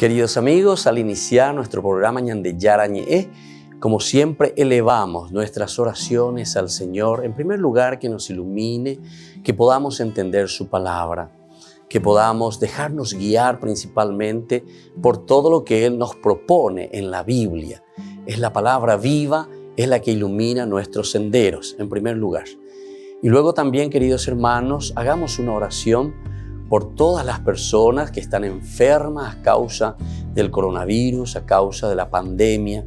Queridos amigos, al iniciar nuestro programa Ñande Yarañe, como siempre elevamos nuestras oraciones al Señor. En primer lugar, que nos ilumine, que podamos entender su palabra, que podamos dejarnos guiar principalmente por todo lo que Él nos propone en la Biblia. Es la palabra viva, es la que ilumina nuestros senderos, en primer lugar. Y luego también, queridos hermanos, hagamos una oración por todas las personas que están enfermas a causa del coronavirus, a causa de la pandemia.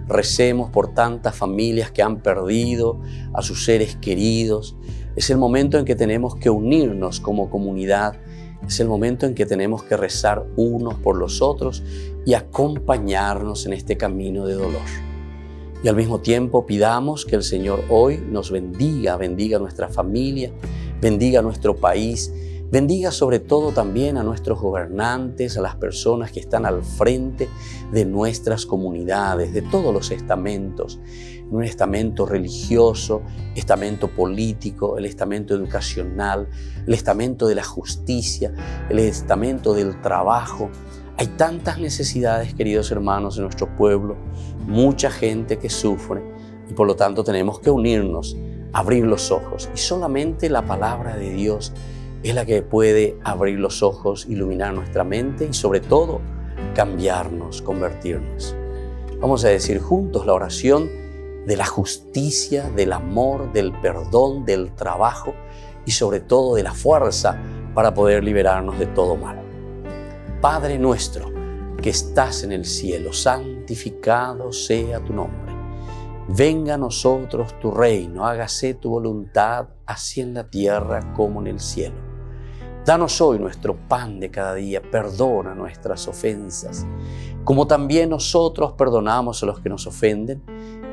Recemos por tantas familias que han perdido a sus seres queridos. Es el momento en que tenemos que unirnos como comunidad. Es el momento en que tenemos que rezar unos por los otros y acompañarnos en este camino de dolor. Y al mismo tiempo pidamos que el Señor hoy nos bendiga nuestra familia, bendiga nuestro país, bendiga sobre todo también a nuestros gobernantes, a las personas que están al frente de nuestras comunidades, de todos los estamentos, un estamento religioso, estamento político, el estamento educacional, el estamento de la justicia, el estamento del trabajo. Hay tantas necesidades, queridos hermanos, en nuestro pueblo, mucha gente que sufre y por lo tanto tenemos que unirnos, abrir los ojos y solamente la palabra de Dios es la que puede abrir los ojos, iluminar nuestra mente y sobre todo cambiarnos, convertirnos. Vamos a decir juntos la oración de la justicia, del amor, del perdón, del trabajo y sobre todo de la fuerza para poder liberarnos de todo mal. Padre nuestro que estás en el cielo, santificado sea tu nombre. Venga a nosotros tu reino, hágase tu voluntad, así en la tierra como en el cielo. Danos hoy nuestro pan de cada día, perdona nuestras ofensas, como también nosotros perdonamos a los que nos ofenden,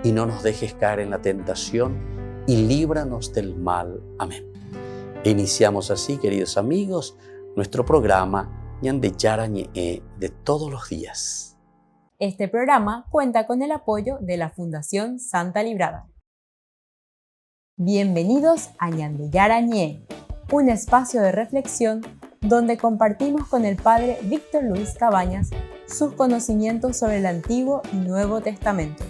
y no nos dejes caer en la tentación, y líbranos del mal. Amén. E iniciamos así, queridos amigos, nuestro programa Ñande Yarañe de todos los días. Este programa cuenta con el apoyo de la Fundación Santa Librada. Bienvenidos a Ñande Yarañe, un espacio de reflexión donde compartimos con el Padre Víctor Luis Cabañas sus conocimientos sobre el Antiguo y Nuevo Testamento.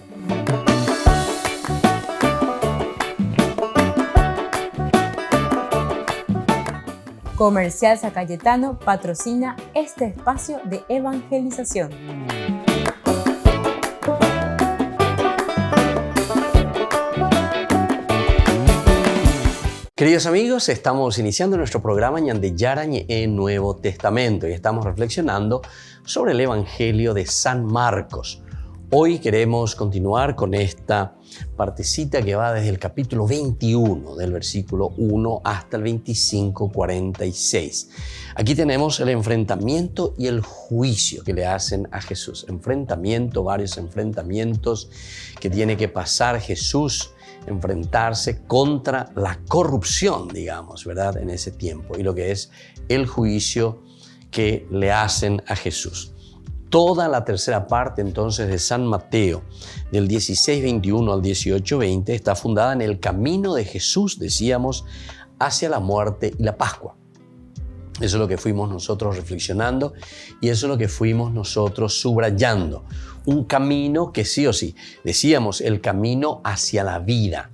Comercial San Cayetano patrocina este espacio de evangelización. Queridos amigos, estamos iniciando nuestro programa Ñande Yarañe en Nuevo Testamento y estamos reflexionando sobre el Evangelio de San Marcos. Hoy queremos continuar con esta partecita que va desde el capítulo 21, del versículo 1 hasta el 25:46. Aquí tenemos el enfrentamiento y el juicio que le hacen a Jesús. Varios enfrentamientos que tiene que pasar Jesús, enfrentarse contra la corrupción, digamos, ¿verdad? En ese tiempo, y lo que es el juicio que le hacen a Jesús. Toda la tercera parte entonces de San Mateo, del 16:21 al 18:20, está fundada en el camino de Jesús, decíamos, hacia la muerte y la Pascua. Eso es lo que fuimos nosotros reflexionando y eso es lo que fuimos nosotros subrayando. Un camino que sí o sí, decíamos, el camino hacia la vida.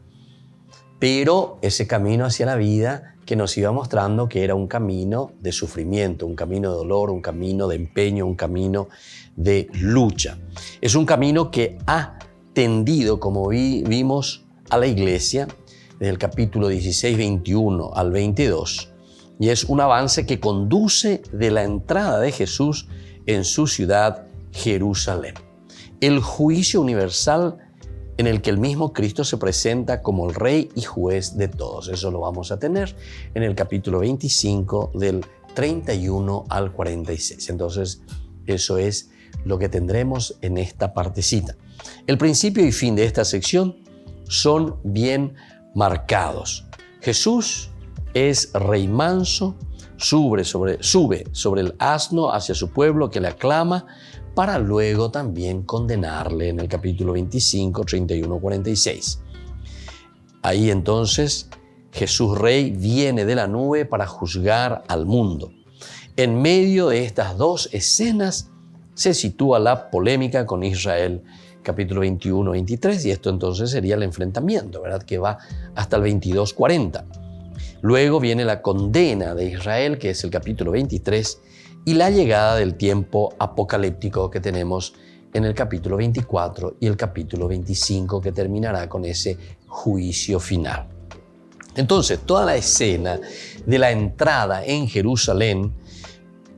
Pero ese camino hacia la vida que nos iba mostrando que era un camino de sufrimiento, un camino de dolor, un camino de empeño, un camino de lucha. Es un camino que ha tendido, como vimos, a la iglesia desde el capítulo 16:21 al 22. Y es un avance que conduce de la entrada de Jesús en su ciudad, Jerusalén. El juicio universal en el que el mismo Cristo se presenta como el Rey y Juez de todos. Eso lo vamos a tener en el capítulo 25 del 31 al 46. Entonces, eso es lo que tendremos en esta partecita. El principio y fin de esta sección son bien marcados. Jesús es rey manso, sube sobre el asno hacia su pueblo que le aclama, para luego también condenarle en el capítulo 25, 31, 46. Ahí entonces Jesús Rey viene de la nube para juzgar al mundo. En medio de estas dos escenas se sitúa la polémica con Israel, capítulo 21-23, y esto entonces sería el enfrentamiento, ¿verdad?, que va hasta el 22-40. Luego viene la condena de Israel, que es el capítulo 23, y la llegada del tiempo apocalíptico que tenemos en el capítulo 24 y el capítulo 25, que terminará con ese juicio final. Entonces, toda la escena de la entrada en Jerusalén,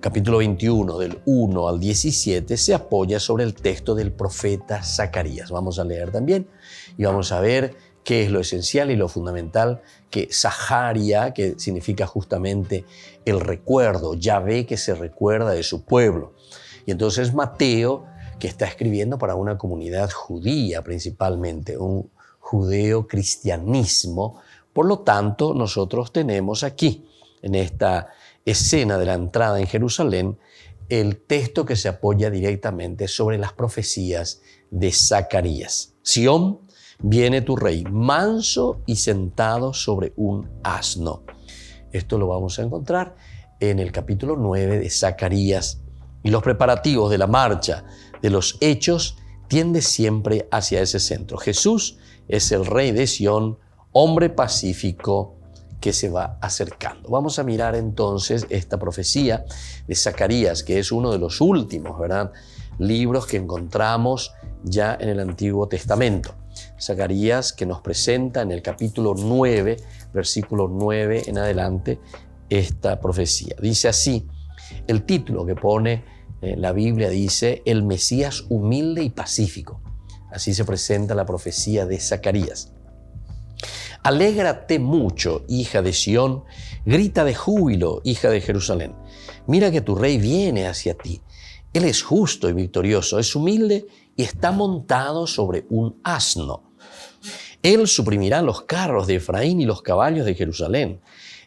capítulo 21, del 1 al 17, se apoya sobre el texto del profeta Zacarías. Vamos a leer también y vamos a ver qué es lo esencial y lo fundamental que Zaharia, que significa justamente el recuerdo, Yahvé que se recuerda de su pueblo. Y entonces Mateo, que está escribiendo para una comunidad judía principalmente, un judeo-cristianismo. Por lo tanto, nosotros tenemos aquí, en esta escena de la entrada en Jerusalén, el texto que se apoya directamente sobre las profecías de Zacarías. Sión, viene tu rey, manso y sentado sobre un asno. Esto lo vamos a encontrar en el capítulo 9 de Zacarías. Y los preparativos de la marcha de los hechos tiende siempre hacia ese centro. Jesús es el rey de Sión, hombre pacífico que se va acercando. Vamos a mirar entonces esta profecía de Zacarías, que es uno de los últimos, ¿verdad?, libros que encontramos ya en el Antiguo Testamento. Zacarías, que nos presenta en el capítulo 9, versículo 9 en adelante, esta profecía. Dice así, el título que pone la Biblia dice, el Mesías humilde y pacífico. Así se presenta la profecía de Zacarías. Alégrate mucho, hija de Sión, grita de júbilo, hija de Jerusalén. Mira que tu rey viene hacia ti. Él es justo y victorioso, es humilde y está montado sobre un asno. Él suprimirá los carros de Efraín y los caballos de Jerusalén.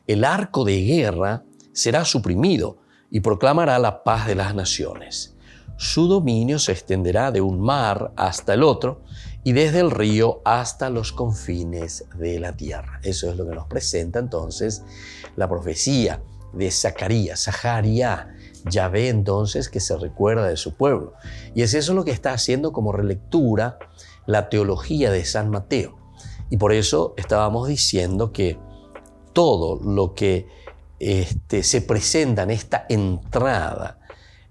El arco de guerra será suprimido y proclamará la paz de las naciones. Su dominio se extenderá de un mar hasta el otro y desde el río hasta los confines de la tierra. Eso es lo que nos presenta entonces la profecía de Zacarías, Zaharia, Yahvé entonces que se recuerda de su pueblo. Y es eso lo que está haciendo como relectura la teología de San Mateo. Y por eso estábamos diciendo que todo lo que se presenta en esta entrada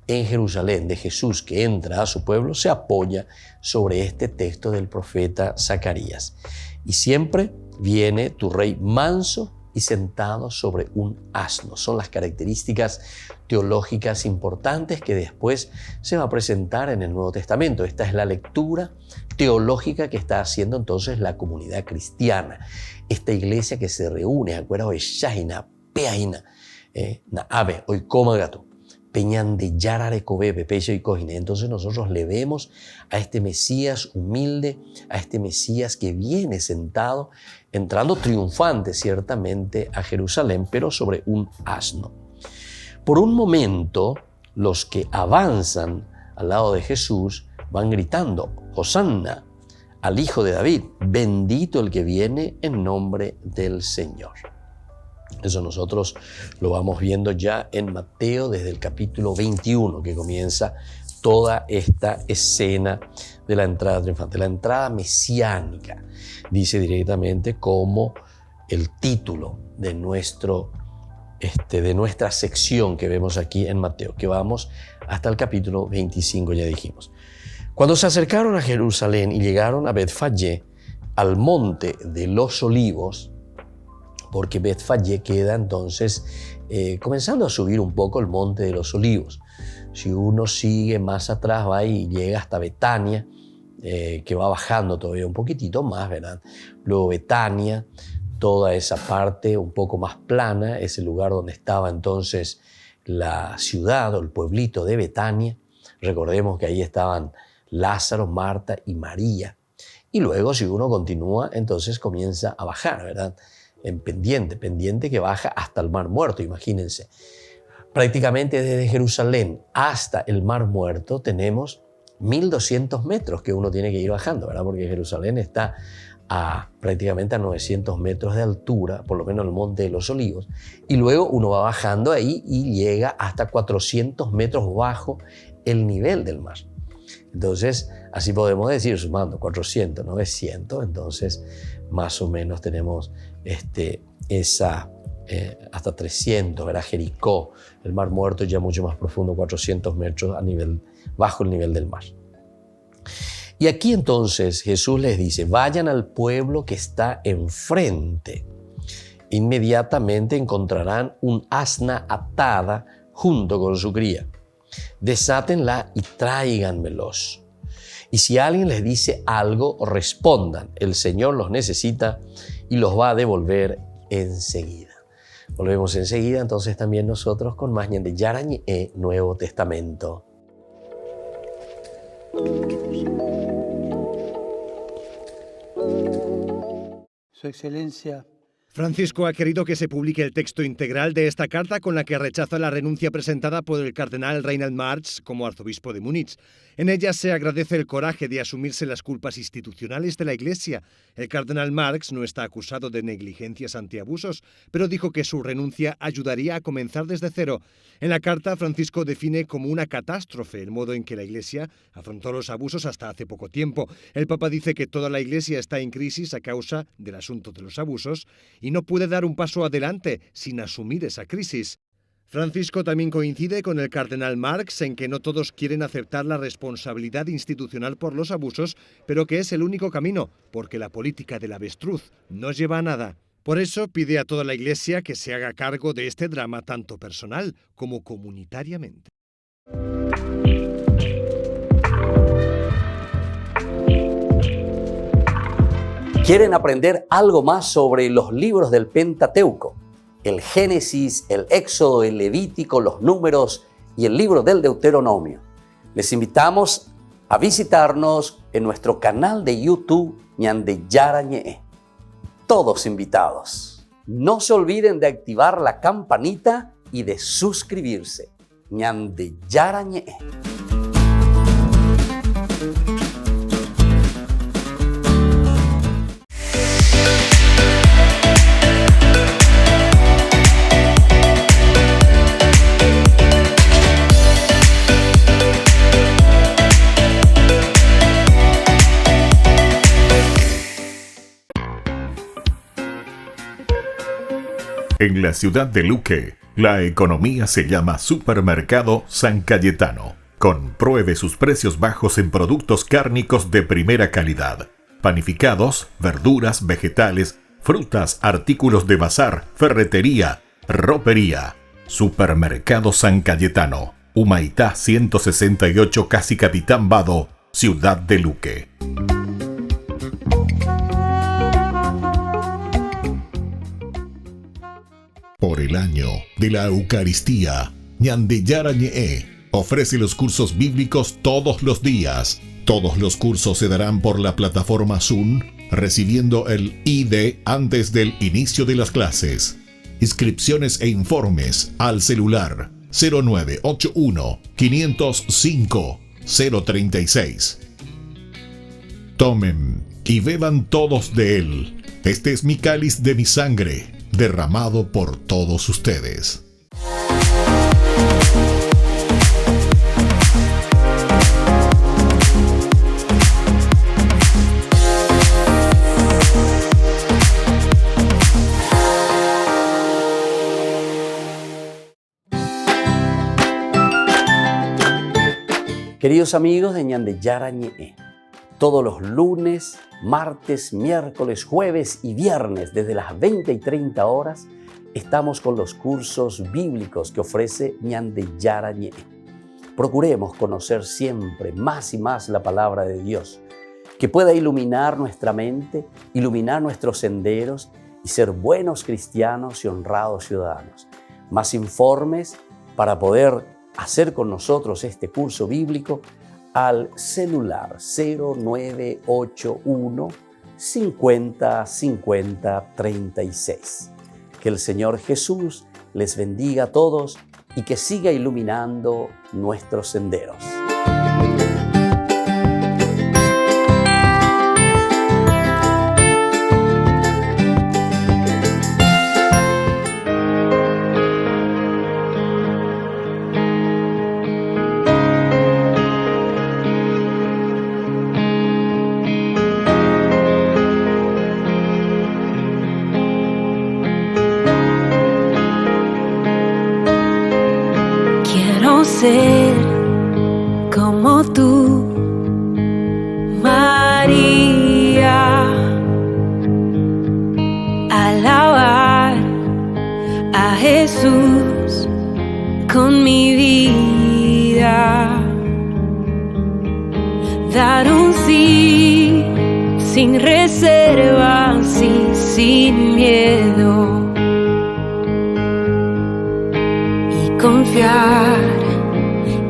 en Jerusalén de Jesús que entra a su pueblo se apoya sobre este texto del profeta Zacarías. Y siempre viene tu rey manso y sentado sobre un asno. Son las características teológicas importantes que después se va a presentar en el Nuevo Testamento. Esta es la lectura teológica que está haciendo entonces la comunidad cristiana. Esta iglesia que se reúne, acuerdo, Shahina, Peaina, Naabe, Oikomagato, Peñan de Yarare Kobebe, Pecho y Cojine. Entonces nosotros le vemos a este Mesías humilde, a este Mesías que viene sentado, entrando triunfante ciertamente a Jerusalén, pero sobre un asno. Por un momento, los que avanzan al lado de Jesús van gritando, Hosanna, al Hijo de David, bendito el que viene en nombre del Señor. Eso nosotros lo vamos viendo ya en Mateo desde el capítulo 21, que comienza toda esta escena de la entrada triunfante, la entrada mesiánica, dice directamente como el título de nuestra sección que vemos aquí en Mateo, que vamos hasta el capítulo 25, ya dijimos. Cuando se acercaron a Jerusalén y llegaron a Betfagé, al monte de los olivos, porque Betfagé queda entonces comenzando a subir un poco el monte de los olivos. Si uno sigue más atrás, va y llega hasta Betania, que va bajando todavía un poquitito más, ¿verdad? Luego Betania, toda esa parte un poco más plana, es el lugar donde estaba entonces la ciudad o el pueblito de Betania. Recordemos que ahí estaban Lázaro, Marta y María. Y luego, si uno continúa, entonces comienza a bajar, ¿verdad? En pendiente que baja hasta el Mar Muerto, imagínense. Prácticamente desde Jerusalén hasta el Mar Muerto tenemos 1.200 metros que uno tiene que ir bajando, ¿verdad? Porque Jerusalén está prácticamente a 900 metros de altura, por lo menos el Monte de los Olivos, y luego uno va bajando ahí y llega hasta 400 metros bajo el nivel del mar. Entonces, así podemos decir, sumando 400, 900, entonces más o menos tenemos hasta 300, era Jericó, el Mar Muerto ya mucho más profundo, 400 metros bajo el nivel del mar. Y aquí entonces Jesús les dice, vayan al pueblo que está enfrente. Inmediatamente encontrarán un asna atada junto con su cría. Desátenla y tráiganmelos. Y si alguien les dice algo, respondan, el Señor los necesita y los va a devolver enseguida. Volvemos enseguida entonces también nosotros con más Ñande Yarañe, Nuevo Testamento. Su Excelencia. Francisco ha querido que se publique el texto integral de esta carta con la que rechaza la renuncia presentada por el cardenal Reinhard Marx como arzobispo de Múnich. En ella se agradece el coraje de asumirse las culpas institucionales de la Iglesia. El cardenal Marx no está acusado de negligencias antiabusos, pero dijo que su renuncia ayudaría a comenzar desde cero. En la carta, Francisco define como una catástrofe el modo en que la Iglesia afrontó los abusos hasta hace poco tiempo. El Papa dice que toda la Iglesia está en crisis a causa del asunto de los abusos y no puede dar un paso adelante sin asumir esa crisis. Francisco también coincide con el cardenal Marx en que no todos quieren aceptar la responsabilidad institucional por los abusos, pero que es el único camino, porque la política del avestruz no lleva a nada. Por eso pide a toda la Iglesia que se haga cargo de este drama tanto personal como comunitariamente. ¿Quieren aprender algo más sobre los libros del Pentateuco? El Génesis, el Éxodo, el Levítico, los Números y el libro del Deuteronomio. Les invitamos a visitarnos en nuestro canal de YouTube Ñande Yarañe. Todos invitados. No se olviden de activar la campanita y de suscribirse. Ñande Yarañe. En la ciudad de Luque, la economía se llama Supermercado San Cayetano. Compruebe sus precios bajos en productos cárnicos de primera calidad. Panificados, verduras, vegetales, frutas, artículos de bazar, ferretería, ropería. Supermercado San Cayetano. Humaitá 168, Casi Capitán Vado, ciudad de Luque. Por el año de la Eucaristía, Ñande Yarañe ofrece los cursos bíblicos todos los días. Todos los cursos se darán por la plataforma Zoom, recibiendo el ID antes del inicio de las clases. Inscripciones e informes al celular 0981 505 036. Tomen y beban todos de él. Este es mi cáliz de mi sangre, derramado por todos ustedes. Queridos amigos de Ñande Yarañe, todos los lunes, martes, miércoles, jueves y viernes desde las 20 y 30 horas estamos con los cursos bíblicos que ofrece Ñande Yarañe. Procuremos conocer siempre más y más la palabra de Dios, que pueda iluminar nuestra mente, iluminar nuestros senderos y ser buenos cristianos y honrados ciudadanos. Más informes para poder hacer con nosotros este curso bíblico al celular 0981 50 50 36. Que el Señor Jesús les bendiga a todos y que siga iluminando nuestros senderos. dar un sí sin reservas y sin miedo, y confiar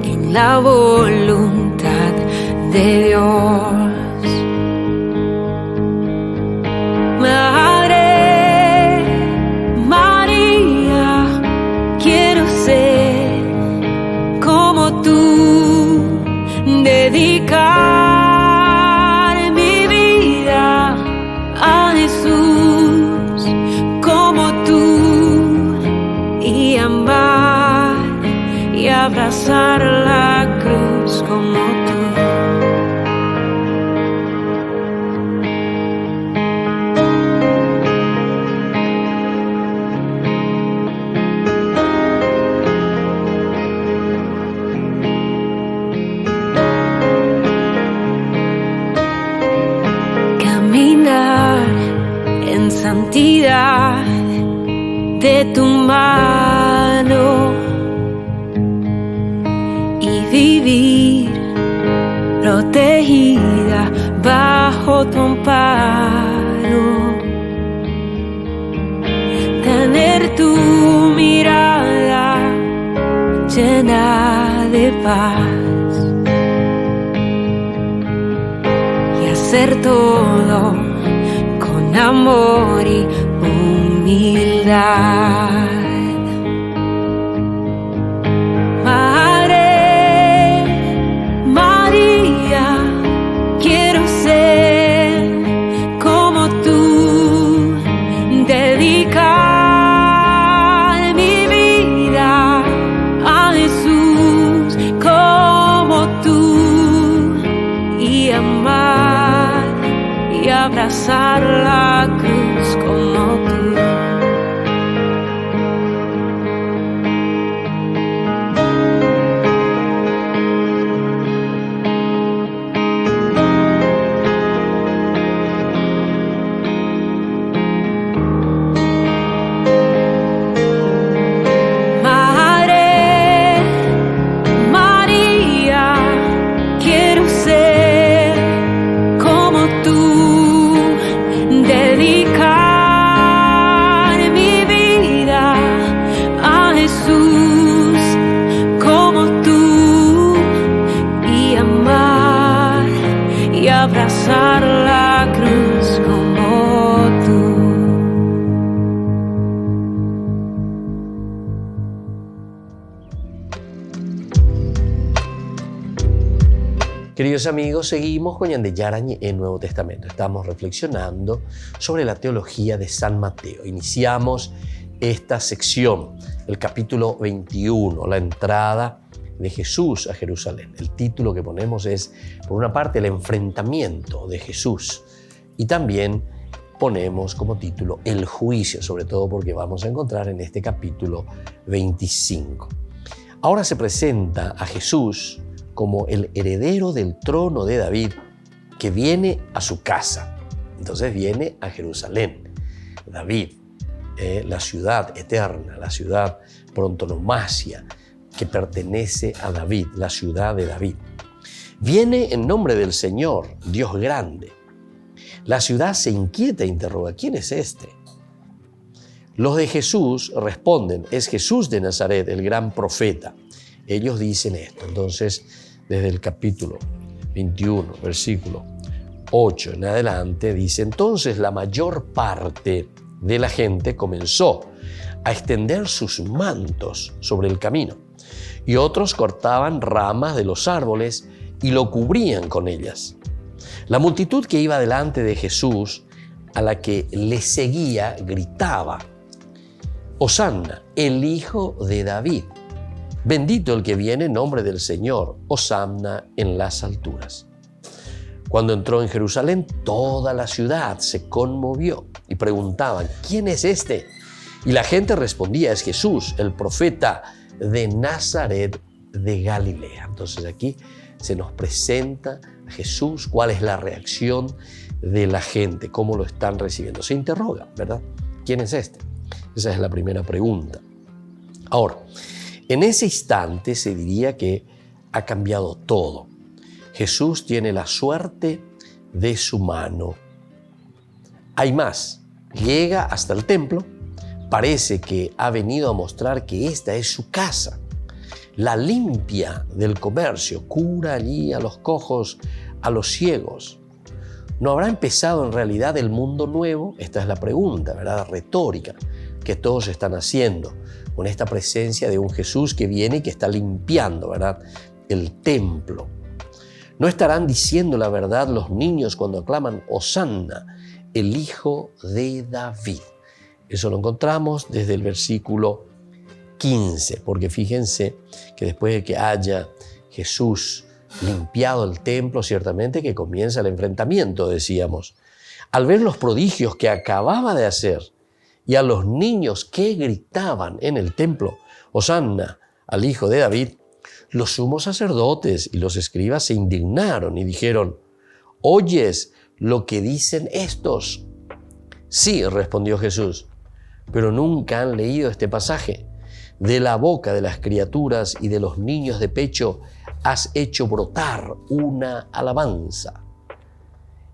en la voluntad de Dios. Madre María, quiero ser como tú, dedicar mi vida a Jesús como tú, y amar y abrazar la cruz como tú. En santidad de tu mano y vivir protegida bajo tu amparo, tener tu mirada llena de paz y hacer todo con amor y humildad. Madre María, quiero ser como tú, dedicar mi vida a Jesús como tú, y amar y abrazar la cruz como tú. Madre María, quiero ser como tú, dedicar mi vida a Jesús como tú, y amar y abrazar la cruz como tú. Queridos amigos, seguimos con Ñande Yarañe en Nuevo Testamento. Estamos reflexionando sobre la teología de San Mateo. Iniciamos esta sección, el capítulo 21, la entrada de Jesús a Jerusalén. El título que ponemos es, por una parte, el enfrentamiento de Jesús, y también ponemos como título el juicio, sobre todo porque vamos a encontrar en este capítulo 25. Ahora se presenta a Jesús como el heredero del trono de David, que viene a su casa. Entonces viene a Jerusalén. David, la ciudad eterna, la ciudad prontonomasia, que pertenece a David, la ciudad de David. Viene en nombre del Señor, Dios grande. La ciudad se inquieta e interroga, ¿quién es este? Los de Jesús responden, es Jesús de Nazaret, el gran profeta. Ellos dicen esto. Entonces, desde el capítulo 21, versículo 8 en adelante, dice, entonces la mayor parte de la gente comenzó a extender sus mantos sobre el camino, y otros cortaban ramas de los árboles y lo cubrían con ellas. La multitud que iba delante de Jesús, a la que le seguía, gritaba, Hosanna, el Hijo de David. Bendito el que viene en nombre del Señor, Hosanna en las alturas. Cuando entró en Jerusalén, toda la ciudad se conmovió y preguntaban, ¿quién es este? Y la gente respondía, es Jesús, el profeta de Nazaret de Galilea. Entonces aquí se nos presenta a Jesús, cuál es la reacción de la gente, cómo lo están recibiendo. Se interroga, ¿verdad? ¿Quién es este? Esa es la primera pregunta. Ahora, en ese instante se diría que ha cambiado todo. Jesús tiene la suerte de su mano. Hay más, llega hasta el templo, parece que ha venido a mostrar que esta es su casa. La limpia del comercio, cura allí a los cojos, a los ciegos. ¿No habrá empezado en realidad el mundo nuevo? Esta es la pregunta, ¿verdad? Retórica, que todos están haciendo, con esta presencia de un Jesús que viene y que está limpiando, ¿verdad?, el templo. ¿No estarán diciendo la verdad los niños cuando aclaman Hosanna, el Hijo de David? Eso lo encontramos desde el versículo 15, porque fíjense que después de que haya Jesús limpiado el templo, ciertamente que comienza el enfrentamiento, decíamos. Al ver los prodigios que acababa de hacer y a los niños que gritaban en el templo, Hosanna al Hijo de David, los sumos sacerdotes y los escribas se indignaron y dijeron, ¿oyes lo que dicen estos? Sí, respondió Jesús, pero nunca han leído este pasaje. De la boca de las criaturas y de los niños de pecho has hecho brotar una alabanza.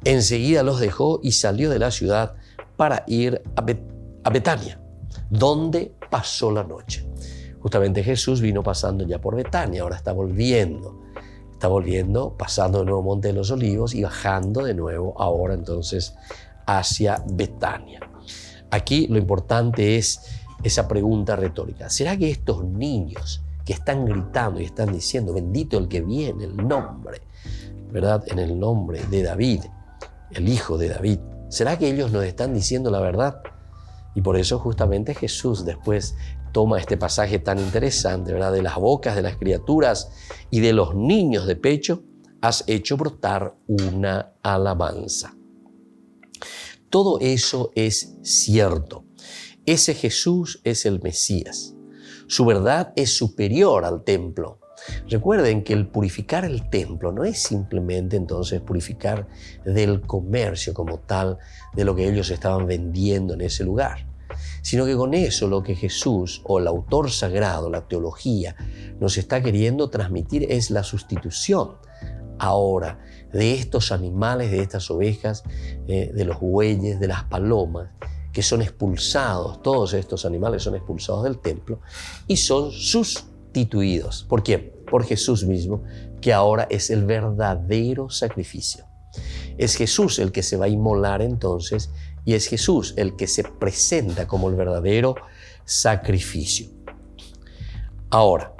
Enseguida los dejó y salió de la ciudad para ir a Betania, donde pasó la noche. Justamente Jesús vino pasando ya por Betania, ahora está volviendo, pasando de nuevo Monte de los Olivos y bajando de nuevo ahora entonces hacia Betania. Aquí lo importante es esa pregunta retórica. ¿Será que estos niños que están gritando y están diciendo, bendito el que viene, el nombre, ¿verdad?, en el nombre de David, el Hijo de David, ¿será que ellos nos están diciendo la verdad? Y por eso justamente Jesús después toma este pasaje tan interesante, ¿verdad?, de las bocas de las criaturas y de los niños de pecho has hecho brotar una alabanza. Todo eso es cierto. Ese Jesús es el Mesías. Su verdad es superior al templo. Recuerden que el purificar el templo no es simplemente entonces purificar del comercio como tal, de lo que ellos estaban vendiendo en ese lugar, sino que con eso lo que Jesús o el autor sagrado, la teología, nos está queriendo transmitir es la sustitución ahora de estos animales, de estas ovejas, de los bueyes, de las palomas, que son expulsados, todos estos animales son expulsados del templo y son sustituidos. ¿Por quién? Por Jesús mismo, que ahora es el verdadero sacrificio. Es Jesús el que se va a inmolar entonces y es Jesús el que se presenta como el verdadero sacrificio. Ahora,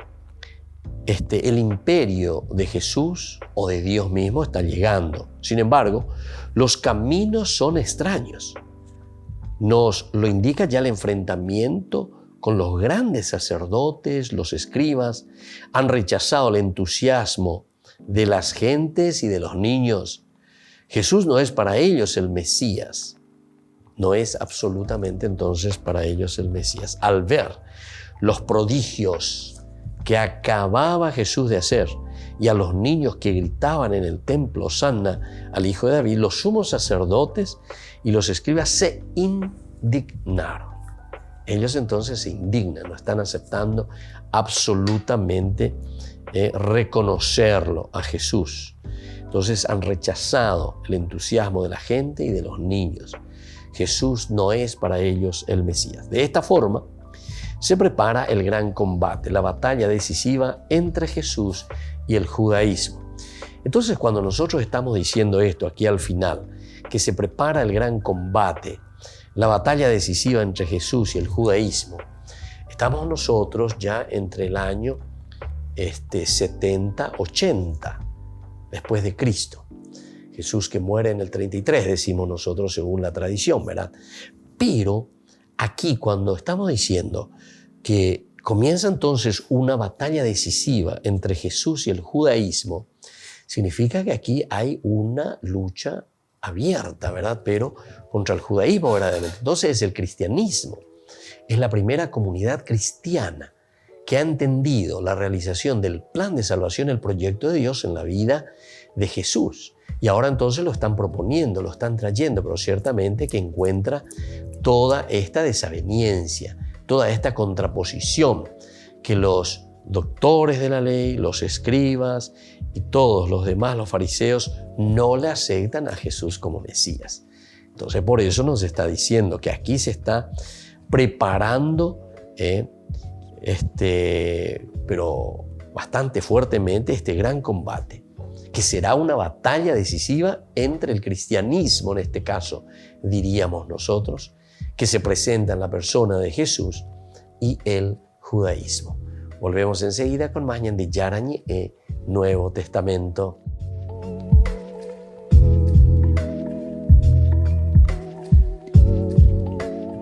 el imperio de Jesús o de Dios mismo está llegando. Sin embargo, los caminos son extraños. Nos lo indica ya el enfrentamiento con los grandes sacerdotes, los escribas. Han rechazado el entusiasmo de las gentes y de los niños. Jesús no es para ellos el Mesías. No es absolutamente entonces para ellos el Mesías. Al ver los prodigios que acababa Jesús de hacer y a los niños que gritaban en el templo, Hosanna al Hijo de David, los sumos sacerdotes y los escribas se indignaron. Ellos entonces se indignan, no están aceptando absolutamente reconocerlo a Jesús. Entonces han rechazado el entusiasmo de la gente y de los niños. Jesús no es para ellos el Mesías. De esta forma se prepara el gran combate, la batalla decisiva entre Jesús y el judaísmo. Entonces, cuando nosotros estamos diciendo esto aquí al final, que se prepara el gran combate, la batalla decisiva entre Jesús y el judaísmo, estamos nosotros ya entre el año 70-80 después de Cristo. Jesús que muere en el 33, decimos nosotros según la tradición, ¿verdad? Pero aquí cuando estamos diciendo que comienza entonces una batalla decisiva entre Jesús y el judaísmo, significa que aquí hay una lucha abierta, ¿verdad? Pero contra el judaísmo verdaderamente. Entonces es el cristianismo. Es la primera comunidad cristiana que ha entendido la realización del plan de salvación, el proyecto de Dios en la vida de Jesús. Y ahora entonces lo están proponiendo, lo están trayendo, pero ciertamente que encuentra toda esta desaveniencia, toda esta contraposición que los doctores de la ley, los escribas y todos los demás, los fariseos, no le aceptan a Jesús como Mesías. Entonces, por eso nos está diciendo que aquí se está preparando, pero bastante fuertemente, este gran combate, que será una batalla decisiva entre el cristianismo, en este caso, diríamos nosotros, que se presenta en la persona de Jesús, y el judaísmo. Volvemos enseguida con más de Yarañe, Nuevo Testamento.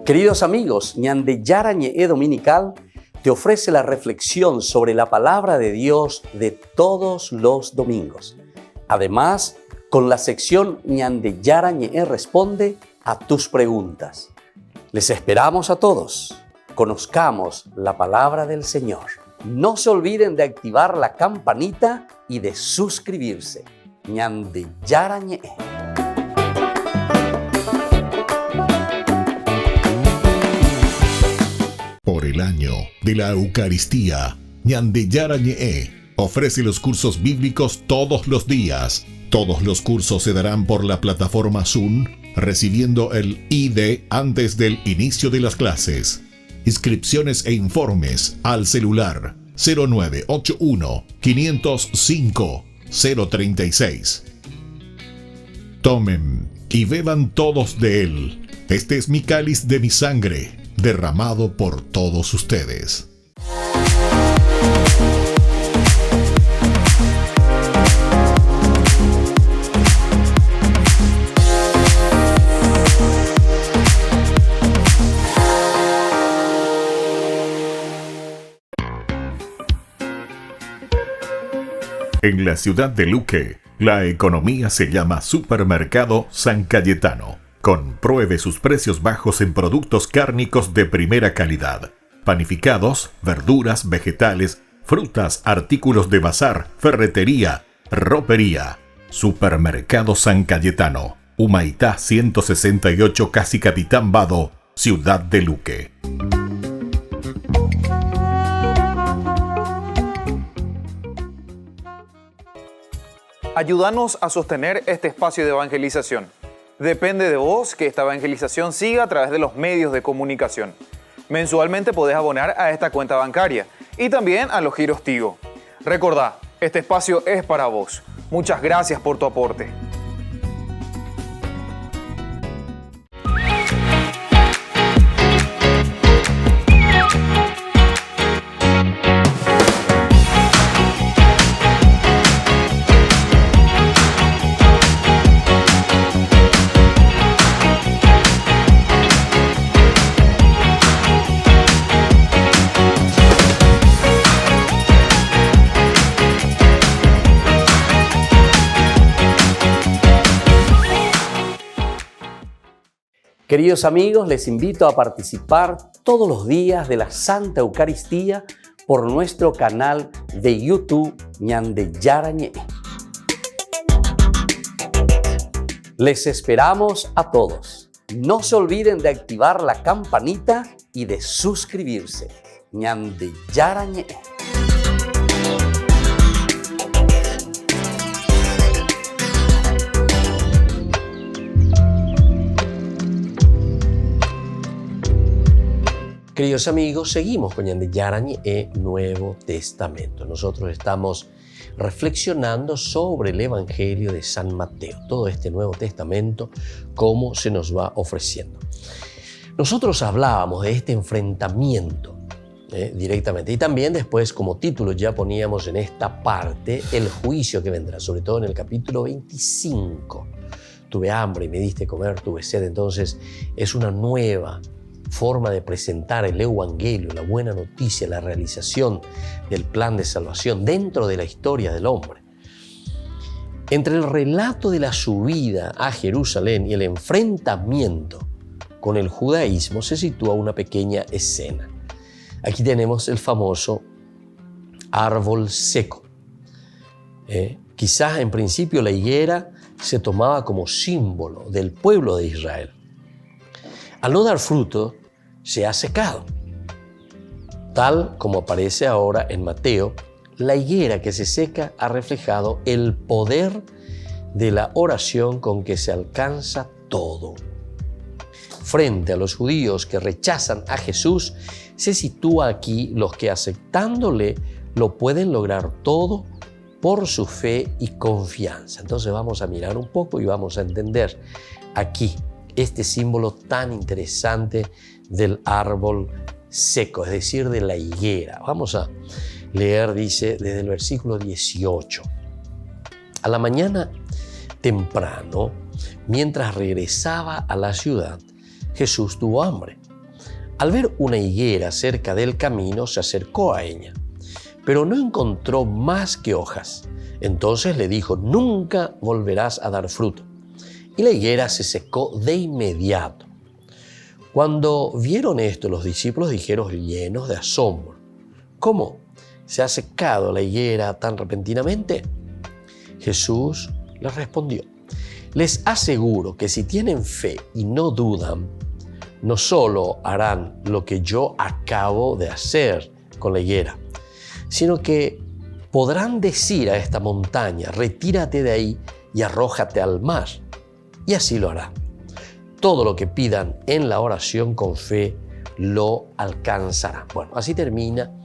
Queridos amigos, Ñande Yarañe Dominical te ofrece la reflexión sobre la palabra de Dios de todos los domingos. Además, con la sección Ñande Yarañe responde a tus preguntas. Les esperamos a todos. Conozcamos la palabra del Señor. No se olviden de activar la campanita y de suscribirse. Ñande Yarañe. Por el año de la Eucaristía, Ñande Yarañe ofrece los cursos bíblicos todos los días. Todos los cursos se darán por la plataforma Zoom, recibiendo el ID antes del inicio de las clases. Inscripciones e informes al celular 0981 505 036. Tomen y beban todos de él. Este es mi cáliz de mi sangre, derramado por todos ustedes. En la ciudad de Luque, la economía se llama Supermercado San Cayetano. Compruebe sus precios bajos en productos cárnicos de primera calidad. Panificados, verduras, vegetales, frutas, artículos de bazar, ferretería, ropería. Supermercado San Cayetano, Humaitá 168, Casi Capitán Vado, ciudad de Luque. Ayúdanos a sostener este espacio de evangelización. Depende de vos que esta evangelización siga a través de los medios de comunicación. Mensualmente podés abonar a esta cuenta bancaria y también a los giros Tigo. Recordá, este espacio es para vos. Muchas gracias por tu aporte. Queridos amigos, les invito a participar todos los días de la Santa Eucaristía por nuestro canal de YouTube Ñande Yarañe. Les esperamos a todos. No se olviden de activar la campanita y de suscribirse. Ñande Yarañe. Queridos amigos, seguimos con Ñande Yarañe, Nuevo Testamento. Nosotros estamos reflexionando sobre el Evangelio de San Mateo, todo este Nuevo Testamento, cómo se nos va ofreciendo. Nosotros hablábamos de este enfrentamiento directamente, y también después, como título, ya poníamos en esta parte el juicio que vendrá, sobre todo en el capítulo 25. Tuve hambre y me diste comer, tuve sed. Entonces es una nueva forma de presentar el Evangelio, la buena noticia, la realización del plan de salvación dentro de la historia del hombre. Entre el relato de la subida a Jerusalén y el enfrentamiento con el judaísmo se sitúa una pequeña escena. Aquí tenemos el famoso árbol seco. Quizás en principio la higuera se tomaba como símbolo del pueblo de Israel. Al no dar fruto, se ha secado. Tal como aparece ahora en Mateo, la higuera que se seca ha reflejado el poder de la oración con que se alcanza todo. Frente a los judíos que rechazan a Jesús, se sitúa aquí los que aceptándole lo pueden lograr todo por su fe y confianza. Entonces vamos a mirar un poco y vamos a entender aquí este símbolo tan interesante del árbol seco, es decir, de la higuera. Vamos a leer, dice, desde el versículo 18. A la mañana temprano, mientras regresaba a la ciudad, Jesús tuvo hambre. Al ver una higuera cerca del camino, se acercó a ella, pero no encontró más que hojas. Entonces le dijo: nunca volverás a dar fruto. Y la higuera se secó de inmediato. Cuando vieron esto, los discípulos dijeron llenos de asombro: ¿cómo se ha secado la higuera tan repentinamente? Jesús les respondió: les aseguro que si tienen fe y no dudan, no solo harán lo que yo acabo de hacer con la higuera, sino que podrán decir a esta montaña: retírate de ahí y arrójate al mar, y así lo hará. Todo lo que pidan en la oración con fe lo alcanzarán. Bueno, así termina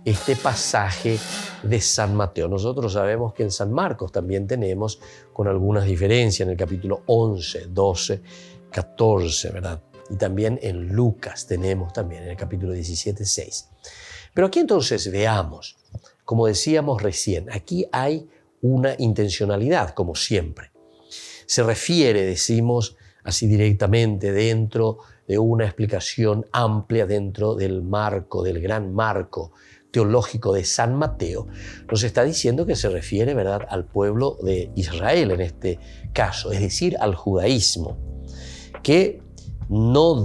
este pasaje de San Mateo. Nosotros sabemos que en San Marcos también tenemos, con algunas diferencias, en el capítulo 11, 12, 14, ¿verdad? Y también en Lucas tenemos también en el capítulo 17, 6. Pero aquí entonces veamos, como decíamos recién, aquí hay una intencionalidad, como siempre. Se refiere, decimos así directamente, dentro de una explicación amplia, dentro del marco, del gran marco teológico de San Mateo, nos está diciendo que se refiere, ¿verdad?, al pueblo de Israel en este caso, es decir, al judaísmo, que no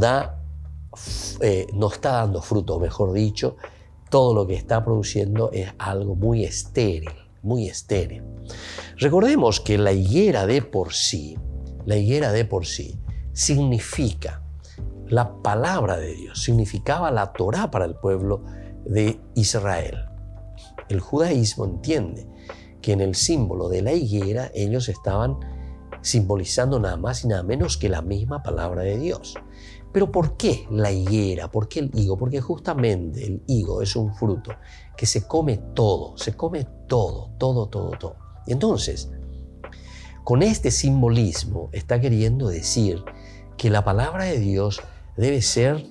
está dando fruto, o mejor dicho, todo lo que está produciendo es algo muy estéril, muy estéril. Recordemos que la higuera de por sí significa la palabra de Dios, significaba la Torá para el pueblo de Israel. El judaísmo entiende que en el símbolo de la higuera ellos estaban simbolizando nada más y nada menos que la misma palabra de Dios. Pero ¿por qué la higuera? ¿Por qué el higo? Porque justamente el higo es un fruto que se come todo, todo. Y entonces, con este simbolismo está queriendo decir que la palabra de Dios debe ser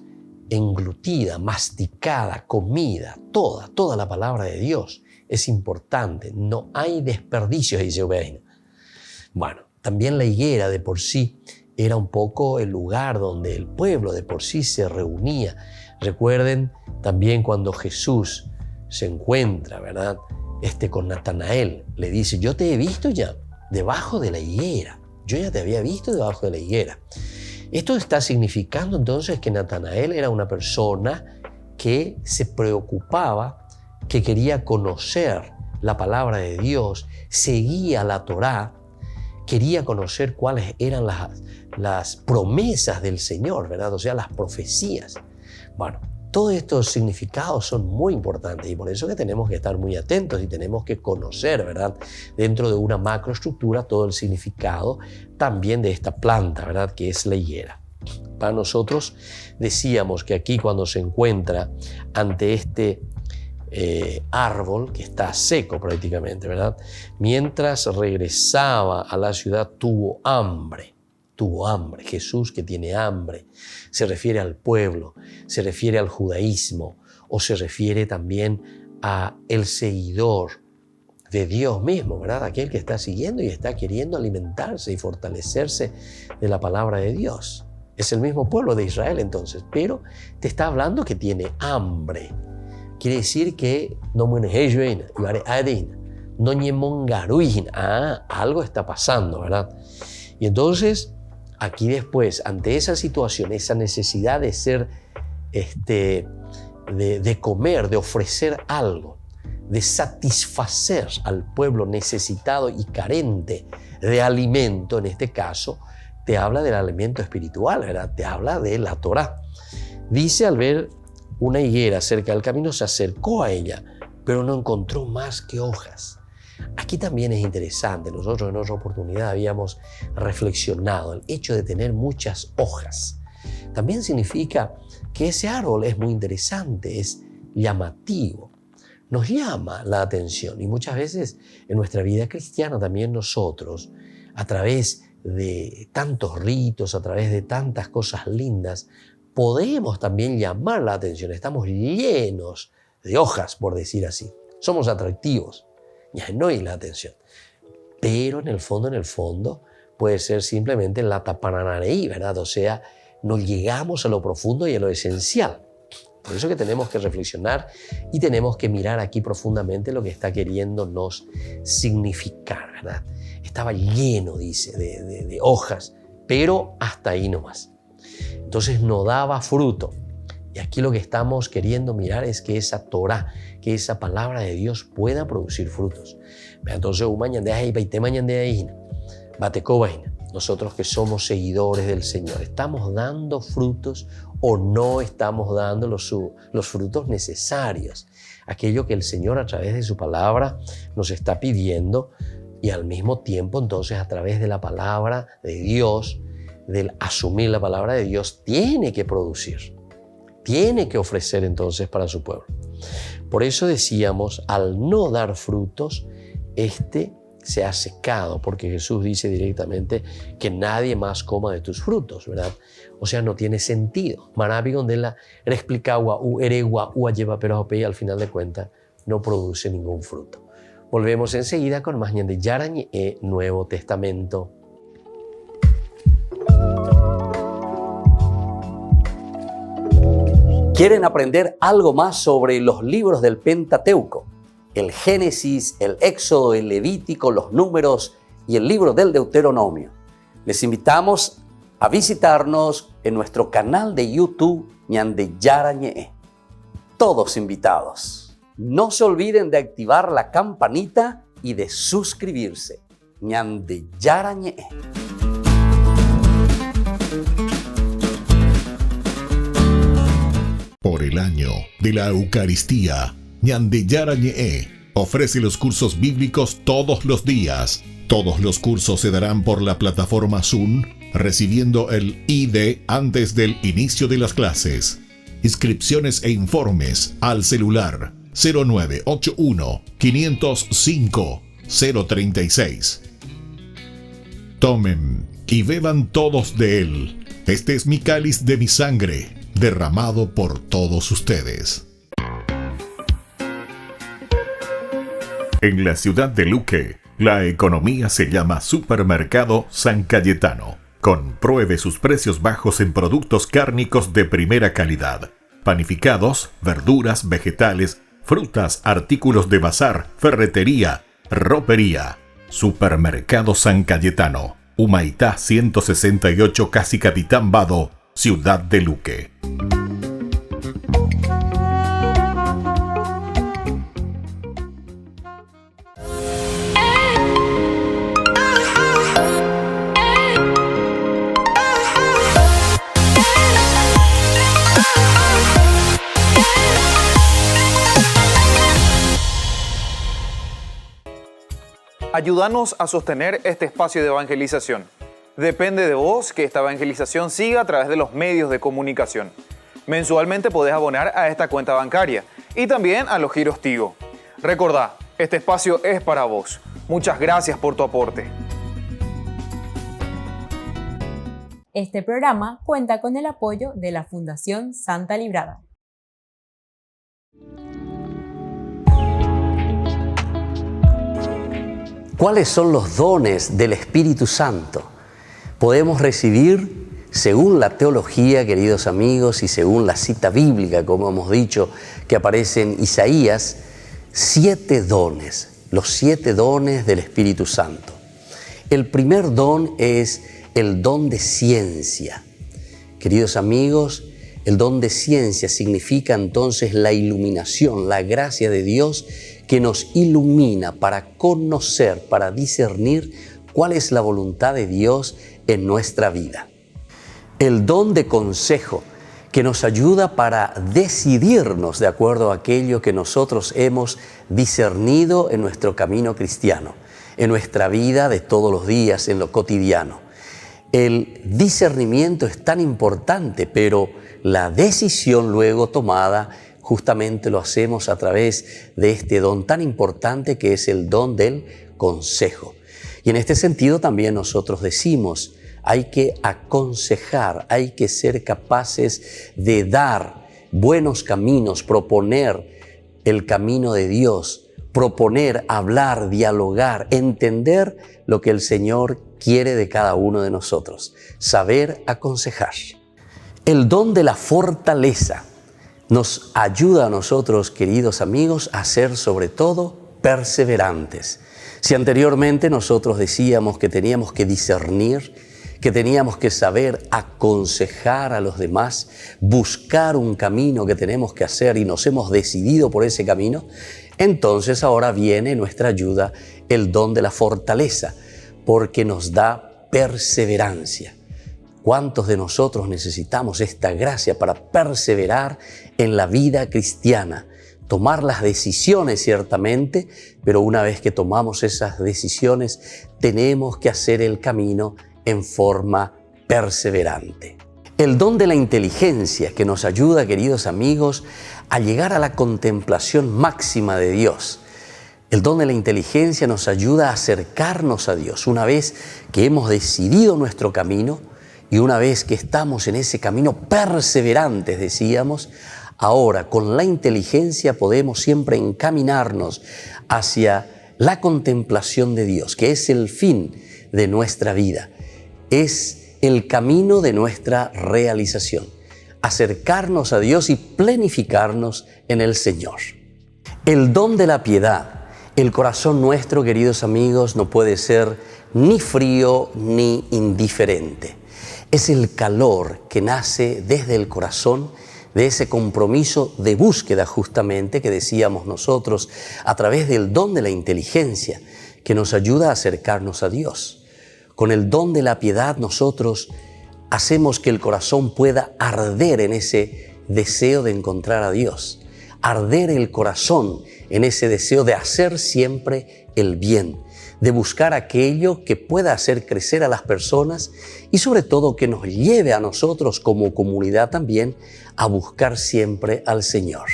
englutida, masticada, comida, toda la palabra de Dios es importante, no hay desperdicios, dice Obeina. Bueno, también la higuera de por sí era un poco el lugar donde el pueblo de por sí se reunía. Recuerden también cuando Jesús se encuentra, ¿verdad?, con Natanael, le dice: yo te he visto ya debajo de la higuera, yo ya te había visto debajo de la higuera. Esto está significando entonces que Natanael era una persona que se preocupaba, que quería conocer la palabra de Dios, seguía la Torá, quería conocer cuáles eran las promesas del Señor, ¿verdad? O sea, las profecías. Bueno, todos estos significados son muy importantes y por eso que tenemos que estar muy atentos y tenemos que conocer, ¿verdad?, dentro de una macroestructura todo el significado también de esta planta, ¿verdad?, que es la higuera. Para nosotros decíamos que aquí cuando se encuentra ante este árbol que está seco prácticamente, ¿verdad?, mientras regresaba a la ciudad tuvo hambre. Jesús que tiene hambre, se refiere al pueblo, se refiere al judaísmo o se refiere también a el seguidor de Dios mismo, ¿verdad? Aquel que está siguiendo y está queriendo alimentarse y fortalecerse de la palabra de Dios. Es el mismo pueblo de Israel entonces, pero te está hablando que tiene hambre. Quiere decir que algo está pasando, ¿verdad? Y entonces aquí después, ante esa situación, esa necesidad de ser, de comer, de ofrecer algo, de satisfacer al pueblo necesitado y carente de alimento, en este caso, te habla del alimento espiritual, ¿verdad? Te habla de la Torá. Dice al ver una higuera cerca del camino, se acercó a ella, pero no encontró más que hojas. Aquí también es interesante, nosotros en otra oportunidad habíamos reflexionado, el hecho de tener muchas hojas también significa que ese árbol es muy interesante, es llamativo, nos llama la atención y muchas veces en nuestra vida cristiana también nosotros, a través de tantos ritos, a través de tantas cosas lindas, podemos también llamar la atención, estamos llenos de hojas, por decir así, somos atractivos. Ya no hay la atención. Pero en el fondo, puede ser simplemente la tapananareí, ¿verdad? O sea, no llegamos a lo profundo y a lo esencial. Por eso que tenemos que reflexionar y tenemos que mirar aquí profundamente lo que está queriéndonos significar, ¿verdad? Estaba lleno, dice, de hojas, pero hasta ahí nomás. Entonces no daba fruto. Y aquí lo que estamos queriendo mirar es que esa Torah, que esa palabra de Dios pueda producir frutos. Entonces, nosotros que somos seguidores del Señor, ¿estamos dando frutos o no estamos dando los frutos necesarios? Aquello que el Señor a través de su palabra nos está pidiendo y al mismo tiempo entonces a través de la palabra de Dios, del asumir la palabra de Dios, tiene que producir. Tiene que ofrecer entonces para su pueblo. Por eso decíamos, al no dar frutos, se ha secado, porque Jesús dice directamente que nadie más coma de tus frutos, ¿verdad? O sea, no tiene sentido. Marabi gondela explicaba eregua lleva pero y al final de cuentas no produce ningún fruto. Volvemos enseguida con más de Yarañe Nuevo Testamento. ¿Quieren aprender algo más sobre los libros del Pentateuco? El Génesis, el Éxodo, el Levítico, los Números y el libro del Deuteronomio. Les invitamos a visitarnos en nuestro canal de YouTube Ñande Yarañe. Todos invitados. No se olviden de activar la campanita y de suscribirse. Ñande Yarañe. Por el año de la Eucaristía, Ñande Yarañe ofrece los cursos bíblicos todos los días. Todos los cursos se darán por la plataforma Zoom, recibiendo el ID antes del inicio de las clases. Inscripciones e informes al celular 0981 505 036. Tomen y beban todos de él. Este es mi cáliz de mi sangre, derramado por todos ustedes. En la ciudad de Luque, la economía se llama Supermercado San Cayetano. Compruebe sus precios bajos en productos cárnicos de primera calidad. Panificados, verduras, vegetales, frutas, artículos de bazar, ferretería, ropería. Supermercado San Cayetano. Humaitá 168 Casi Capitán Vado, Ciudad de Luque. Ayúdanos a sostener este espacio de evangelización. Depende de vos que esta evangelización siga a través de los medios de comunicación. Mensualmente podés abonar a esta cuenta bancaria y también a los giros Tigo. Recordá, este espacio es para vos. Muchas gracias por tu aporte. Este programa cuenta con el apoyo de la Fundación Santa Librada. ¿Cuáles son los dones del Espíritu Santo? Podemos recibir, según la teología, queridos amigos, y según la cita bíblica, como hemos dicho, que aparece en Isaías, 7 dones, los 7 dones del Espíritu Santo. El primer don es el don de ciencia. Queridos amigos, el don de ciencia significa entonces la iluminación, la gracia de Dios que nos ilumina para conocer, para discernir cuál es la voluntad de Dios en nuestra vida. El don de consejo, que nos ayuda para decidirnos de acuerdo a aquello que nosotros hemos discernido en nuestro camino cristiano, en nuestra vida de todos los días, en lo cotidiano. El discernimiento es tan importante, pero la decisión luego tomada justamente lo hacemos a través de este don tan importante que es el don del consejo. Y en este sentido también nosotros decimos, hay que aconsejar, hay que ser capaces de dar buenos caminos, proponer el camino de Dios, proponer, hablar, dialogar, entender lo que el Señor quiere de cada uno de nosotros, saber aconsejar. El don de la fortaleza nos ayuda a nosotros, queridos amigos, a ser sobre todo perseverantes. Si anteriormente nosotros decíamos que teníamos que discernir, que teníamos que saber aconsejar a los demás, buscar un camino que tenemos que hacer y nos hemos decidido por ese camino, entonces ahora viene nuestra ayuda el don de la fortaleza, porque nos da perseverancia. ¿Cuántos de nosotros necesitamos esta gracia para perseverar en la vida cristiana? Tomar las decisiones ciertamente, pero una vez que tomamos esas decisiones, tenemos que hacer el camino en forma perseverante. El don de la inteligencia que nos ayuda, queridos amigos, a llegar a la contemplación máxima de Dios. El don de la inteligencia nos ayuda a acercarnos a Dios. Una vez que hemos decidido nuestro camino y una vez que estamos en ese camino perseverantes, decíamos, ahora con la inteligencia podemos siempre encaminarnos hacia la contemplación de Dios, que es el fin de nuestra vida. Es el camino de nuestra realización, acercarnos a Dios y planificarnos en el Señor. El don de la piedad. El corazón nuestro, queridos amigos, no puede ser ni frío ni indiferente. Es el calor que nace desde el corazón, de ese compromiso de búsqueda justamente que decíamos nosotros a través del don de la inteligencia que nos ayuda a acercarnos a Dios. Con el don de la piedad nosotros hacemos que el corazón pueda arder en ese deseo de encontrar a Dios, arder el corazón en ese deseo de hacer siempre el bien, de buscar aquello que pueda hacer crecer a las personas y sobre todo que nos lleve a nosotros como comunidad también a buscar siempre al Señor.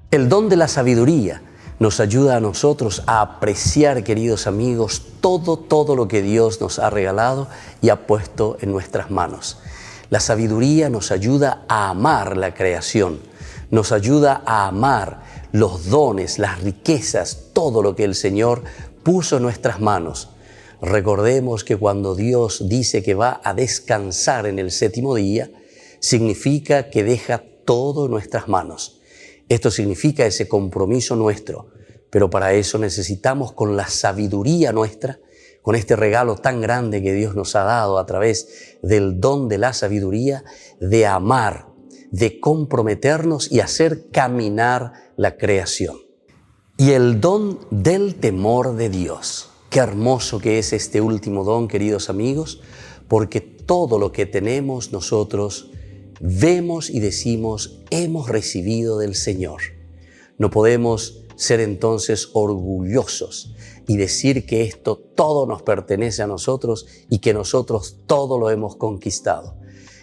El don de la sabiduría nos ayuda a nosotros a apreciar, queridos amigos, todo lo que Dios nos ha regalado y ha puesto en nuestras manos. La sabiduría nos ayuda a amar la creación, nos ayuda a amar los dones, las riquezas, todo lo que el Señor puso en nuestras manos. Recordemos que cuando Dios dice que va a descansar en el séptimo día, significa que deja todo en nuestras manos. Esto significa ese compromiso nuestro, pero para eso necesitamos con la sabiduría nuestra, con este regalo tan grande que Dios nos ha dado a través del don de la sabiduría, de amar, de comprometernos y hacer caminar la creación. Y el don del temor de Dios. Qué hermoso que es este último don, queridos amigos, porque todo lo que tenemos nosotros vemos y decimos hemos recibido del Señor. No podemos ser entonces orgullosos y decir que esto todo nos pertenece a nosotros y que nosotros todo lo hemos conquistado.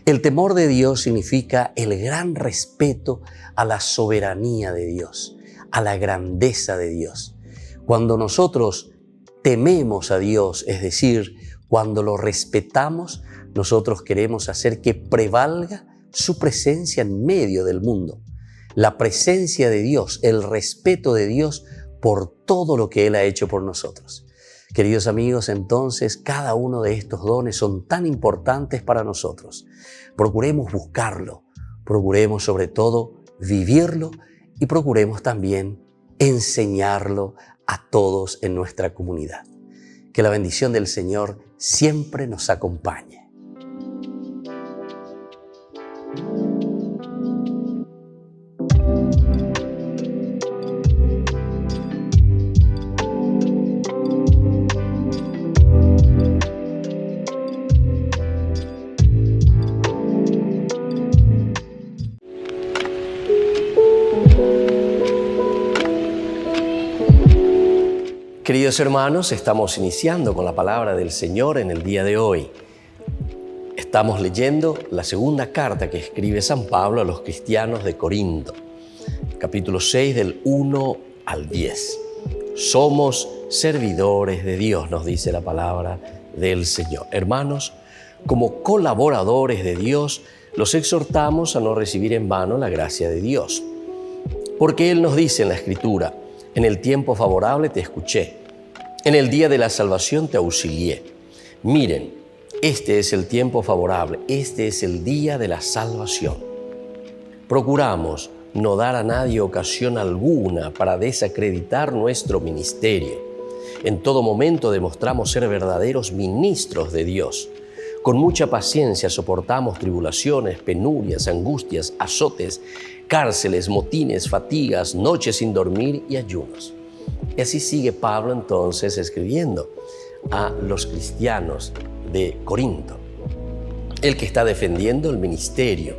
El temor de Dios significa el gran respeto a la soberanía de Dios, a la grandeza de Dios. Cuando nosotros tememos a Dios, es decir, cuando lo respetamos, nosotros queremos hacer que prevalga su presencia en medio del mundo. La presencia de Dios, el respeto de Dios por todo lo que Él ha hecho por nosotros. Queridos amigos, entonces cada uno de estos dones son tan importantes para nosotros. Procuremos buscarlo, procuremos sobre todo vivirlo y procuremos también enseñarlo a todos en nuestra comunidad. Que la bendición del Señor siempre nos acompañe. Queridos hermanos, estamos iniciando con la palabra del Señor en el día de hoy. Estamos leyendo la segunda carta que escribe San Pablo a los cristianos de Corinto, capítulo 6 del 1 al 10. Somos servidores de Dios, nos dice la palabra del Señor. Hermanos, como colaboradores de Dios, los exhortamos a no recibir en vano la gracia de Dios. Porque Él nos dice en la Escritura: en el tiempo favorable te escuché, en el día de la salvación te auxilié. Miren, este es el tiempo favorable, este es el día de la salvación. Procuramos no dar a nadie ocasión alguna para desacreditar nuestro ministerio. En todo momento demostramos ser verdaderos ministros de Dios. Con mucha paciencia soportamos tribulaciones, penurias, angustias, azotes, cárceles, motines, fatigas, noches sin dormir y ayunos. Y así sigue Pablo entonces escribiendo a los cristianos de Corinto. El que está defendiendo el ministerio,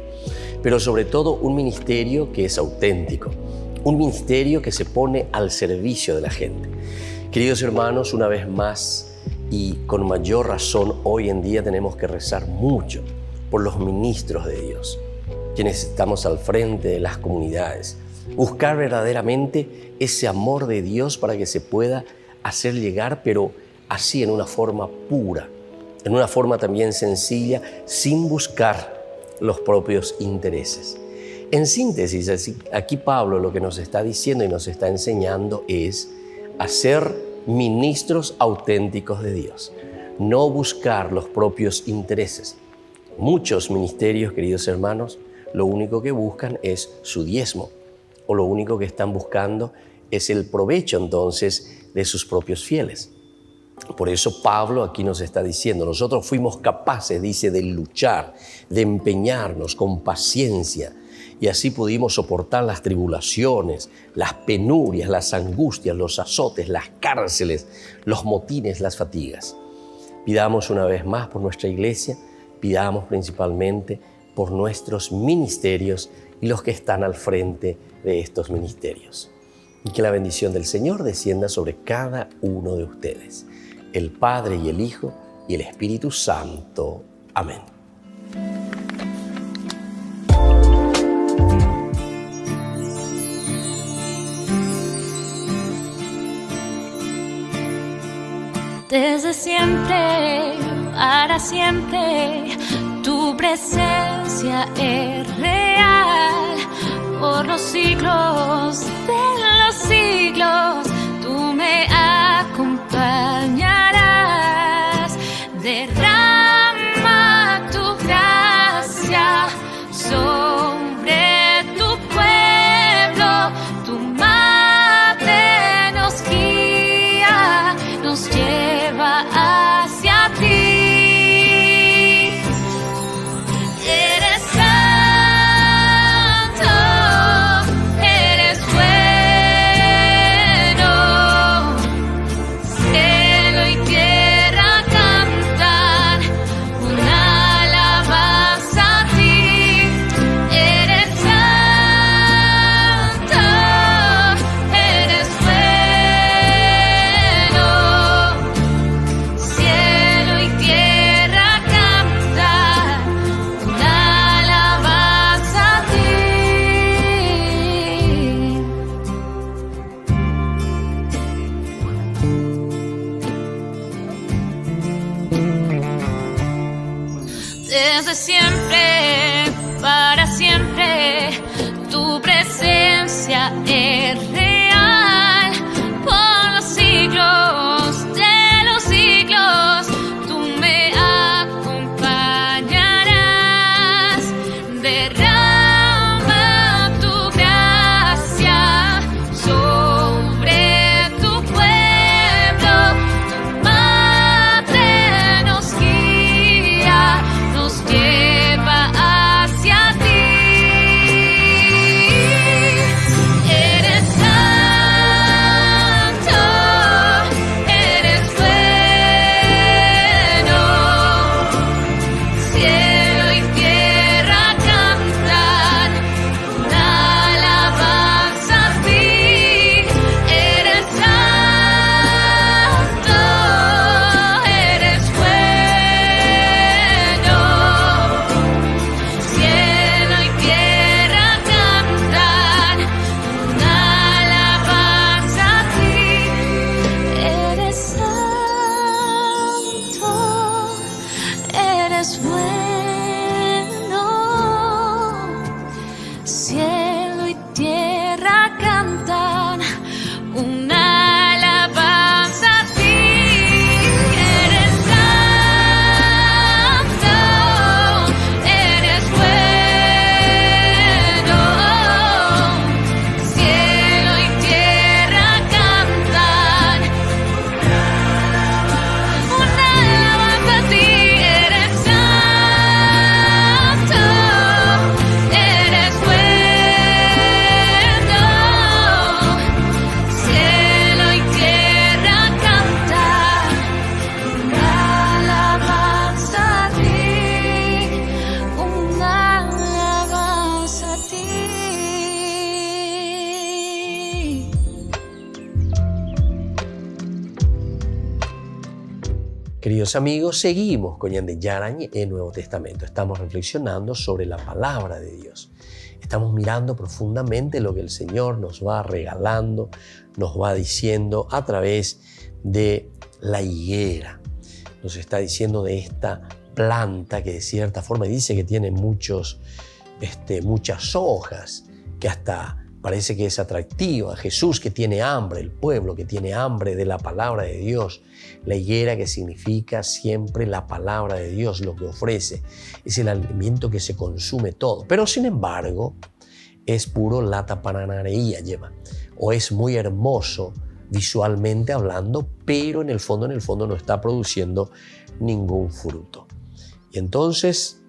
pero sobre todo un ministerio que es auténtico, un ministerio que se pone al servicio de la gente. Queridos hermanos, una vez más y con mayor razón, hoy en día tenemos que rezar mucho por los ministros de Dios, quienes estamos al frente de las comunidades. Buscar verdaderamente ese amor de Dios para que se pueda hacer llegar, pero así en una forma pura, en una forma también sencilla, sin buscar los propios intereses. En síntesis, aquí Pablo lo que nos está diciendo y nos está enseñando es a ser ministros auténticos de Dios, no buscar los propios intereses. Muchos ministerios, queridos hermanos, lo único que buscan es su diezmo, o lo único que están buscando es el provecho entonces de sus propios fieles. Por eso Pablo aquí nos está diciendo, nosotros fuimos capaces, dice, de luchar, de empeñarnos con paciencia, y así pudimos soportar las tribulaciones, las penurias, las angustias, los azotes, las cárceles, los motines, las fatigas. Pidamos una vez más por nuestra iglesia, pidamos principalmente por nuestros ministerios y los que están al frente de estos ministerios. Y que la bendición del Señor descienda sobre cada uno de ustedes, el Padre y el Hijo y el Espíritu Santo. Amén. Desde siempre, para siempre, tu presencia es real. Por los siglos de los siglos, tú me acompañarás. Derrama tu gracia sobre tu pueblo, tu madre nos guía, nos lleva hacia ti. Eres santo, eres bueno, cielo y tierra cantan eres bueno. Cielo y tierra cantan una alabanza a ti. Eres santo, eres bueno. Cielo y tierra cantan una alabanza a ti. Eres santo, eres bueno. Cielo y tierra cantan una alabanza a ti, una alabanza a ti. Queridos amigos, seguimos con Ñande Yarañe en Nuevo Testamento. Estamos reflexionando sobre la palabra de Dios. Estamos mirando profundamente lo que el Señor nos va regalando, nos va diciendo a través de la higuera. Nos está diciendo de esta planta que de cierta forma dice que tiene muchas hojas, que hasta parece que es atractiva. Jesús que tiene hambre, el pueblo que tiene hambre de la palabra de Dios. La higuera que significa siempre la palabra de Dios, lo que ofrece. Es el alimento que se consume todo. Pero sin embargo, es puro lata pananareía lleva. O es muy hermoso visualmente hablando, pero en el fondo no está produciendo ningún fruto. Y entonces,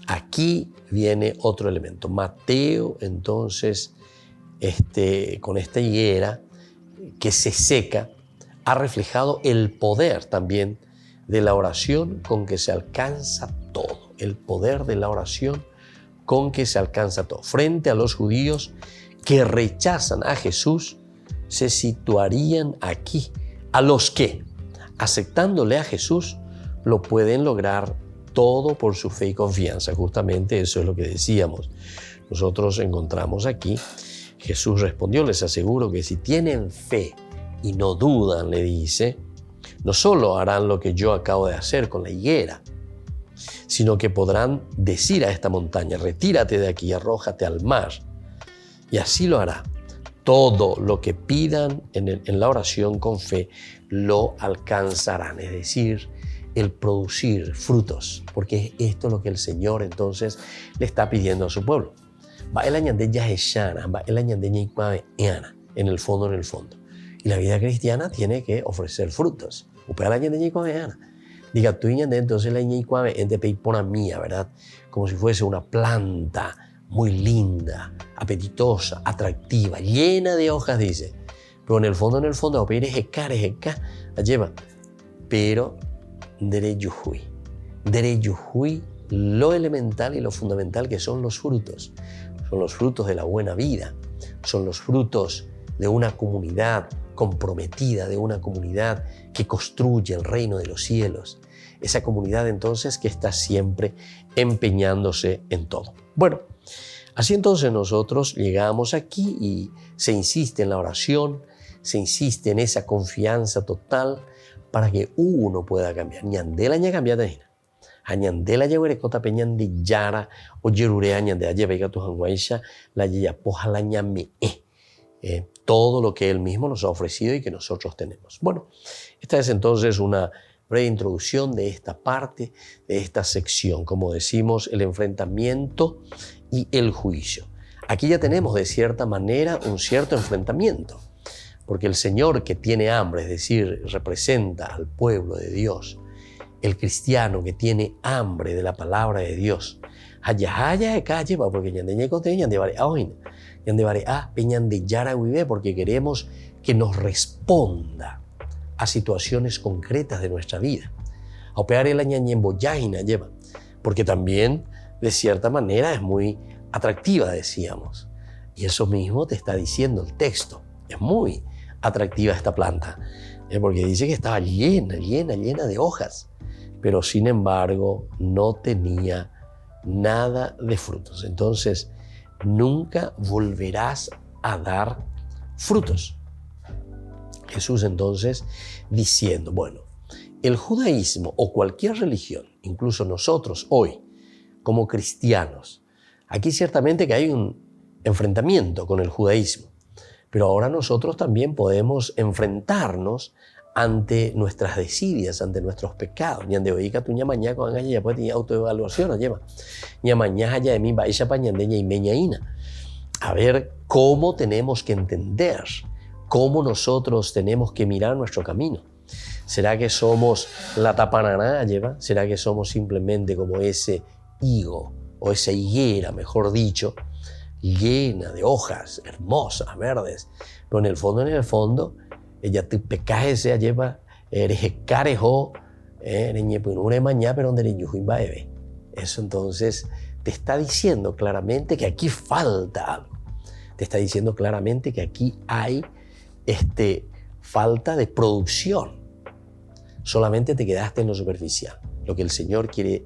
aquí viene otro elemento. Mateo, entonces, con esta higuera que se seca, ha reflejado el poder también de la oración con que se alcanza todo. El poder de la oración con que se alcanza todo. Frente a los judíos que rechazan a Jesús, se situarían aquí. A los que, aceptándole a Jesús, lo pueden lograr todo por su fe y confianza. Justamente eso es lo que decíamos. Nosotros encontramos aquí, Jesús respondió, les aseguro que si tienen fe y no dudan, le dice, no solo harán lo que yo acabo de hacer con la higuera, sino que podrán decir a esta montaña, retírate de aquí y arrójate al mar. Y así lo hará. Todo lo que pidan en la oración con fe, lo alcanzarán. Es decir, el producir frutos, porque esto es lo que el Señor entonces le está pidiendo a su pueblo. En el fondo. Y la vida cristiana tiene que ofrecer frutos. Diga, tú entonces la mía, ¿verdad? Como si fuese una planta muy linda, apetitosa, atractiva, llena de hojas, dice. Pero en el fondo, lleva. Pero dereyuhui, lo elemental y lo fundamental que son los frutos. Son los frutos de la buena vida. Son los frutos de una comunidad comprometida, de una comunidad que construye el reino de los cielos. Esa comunidad entonces que está siempre empeñándose en todo. Bueno, así entonces nosotros llegamos aquí y se insiste en la oración, se insiste en esa confianza total para que uno pueda cambiar. Ñandela ña cambiada hina. Añandela yaguerecota peñandi yara o yerure añande ayevega tu hanguaisha la yapoja la ñame. Todo lo que Él mismo nos ha ofrecido y que nosotros tenemos. Bueno, esta es entonces una breve introducción de esta parte, de esta sección, como decimos, el enfrentamiento y el juicio. Aquí ya tenemos de cierta manera un cierto enfrentamiento, porque el Señor que tiene hambre, es decir, representa al pueblo de Dios, el cristiano que tiene hambre de la palabra de Dios, porque queremos que nos responda a situaciones concretas de nuestra vida. Porque también, de cierta manera, es muy atractiva, decíamos. Y eso mismo te está diciendo el texto. Es muy atractiva esta planta, porque dice que estaba llena de hojas, pero sin embargo no tenía nada de frutos. Entonces, nunca volverás a dar frutos. Jesús entonces diciendo, bueno, el judaísmo o cualquier religión, incluso nosotros hoy, como cristianos, aquí ciertamente que hay un enfrentamiento con el judaísmo, pero ahora nosotros también podemos enfrentarnos ante nuestras desidias, ante nuestros pecados. Ñande oiga tu ñamañá con ya puede tener autoevaluación, lleva. Ñamañá ya de mí va ella pañandeña y meñaína. A ver cómo tenemos que entender, cómo nosotros tenemos que mirar nuestro camino. ¿Será que somos la tapananá, lleva? ¿Será que somos simplemente como ese higo o esa higuera, mejor dicho, llena de hojas hermosas, verdes? Pero en el fondo, ella te pecaje se lleva, eres carejo, mañana, pero donde bebe. Eso entonces te está diciendo claramente que aquí falta algo. Te está diciendo claramente que aquí hay falta de producción. Solamente te quedaste en lo superficial. Lo que el Señor quiere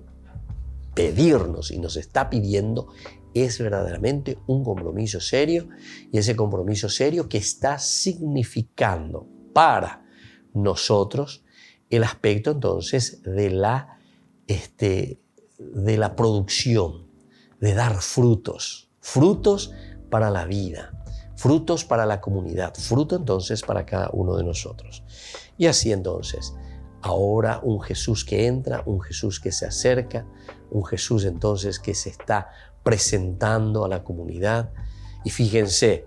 pedirnos y nos está pidiendo es verdaderamente un compromiso serio, y ese compromiso serio que está significando para nosotros el aspecto entonces de la producción, de dar frutos para la vida, frutos para la comunidad, fruto entonces para cada uno de nosotros. Y así entonces, ahora un Jesús que entra, un Jesús que se acerca, un Jesús entonces que se está presentando a la comunidad. Y fíjense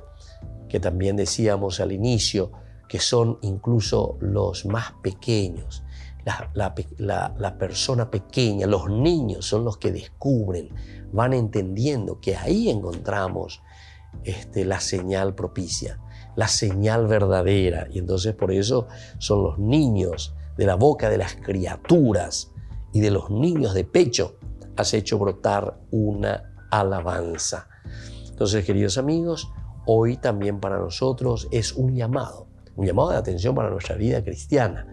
que también decíamos al inicio que son incluso los más pequeños, la persona pequeña, los niños son los que descubren, van entendiendo que ahí encontramos la señal propicia, la señal verdadera. Y entonces por eso son los niños, de la boca de las criaturas y de los niños de pecho has hecho brotar una alabanza. Entonces, queridos amigos, hoy también para nosotros es un llamado de atención para nuestra vida cristiana,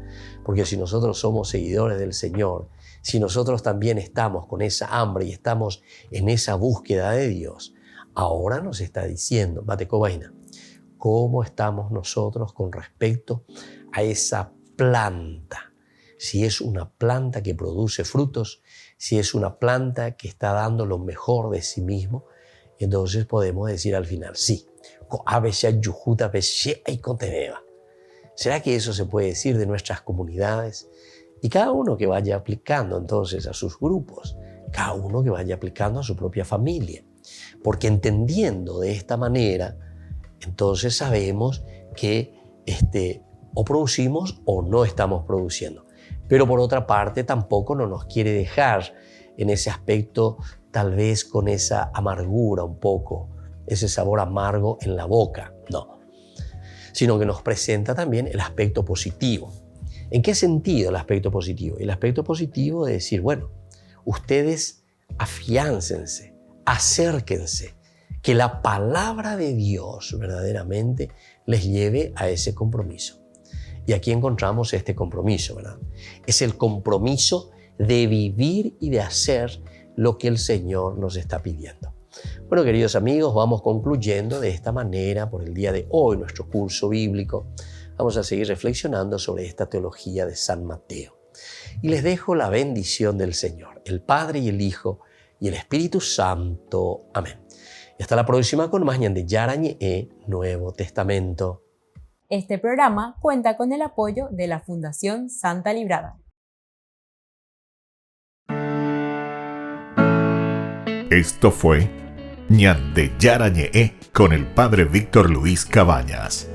porque si nosotros somos seguidores del Señor, si nosotros también estamos con esa hambre y estamos en esa búsqueda de Dios, ahora nos está diciendo, Batecobaina, cómo estamos nosotros con respecto a esa planta. Si es una planta que produce frutos, si es una planta que está dando lo mejor de sí mismo, entonces podemos decir al final, sí, ¿será que eso se puede decir de nuestras comunidades? Y cada uno que vaya aplicando entonces a sus grupos, cada uno que vaya aplicando a su propia familia. Porque entendiendo de esta manera, entonces sabemos que o producimos o no estamos produciendo. Pero por otra parte tampoco no nos quiere dejar en ese aspecto, tal vez con esa amargura un poco, ese sabor amargo en la boca, no. Sino que nos presenta también el aspecto positivo. ¿En qué sentido el aspecto positivo? El aspecto positivo de decir, bueno, ustedes afiáncense, acérquense, que la palabra de Dios verdaderamente les lleve a ese compromiso. Y aquí encontramos este compromiso, ¿verdad? Es el compromiso de vivir y de hacer lo que el Señor nos está pidiendo. Bueno, queridos amigos, vamos concluyendo de esta manera por el día de hoy nuestro curso bíblico. Vamos a seguir reflexionando sobre esta teología de San Mateo. Y les dejo la bendición del Señor, el Padre y el Hijo y el Espíritu Santo. Amén. Y hasta la próxima con más Ñande Yarañe Nuevo Testamento. Este programa cuenta con el apoyo de la Fundación Santa Librada. Esto fue Ñande Yarañe con el Padre Víctor Luis Cabañas.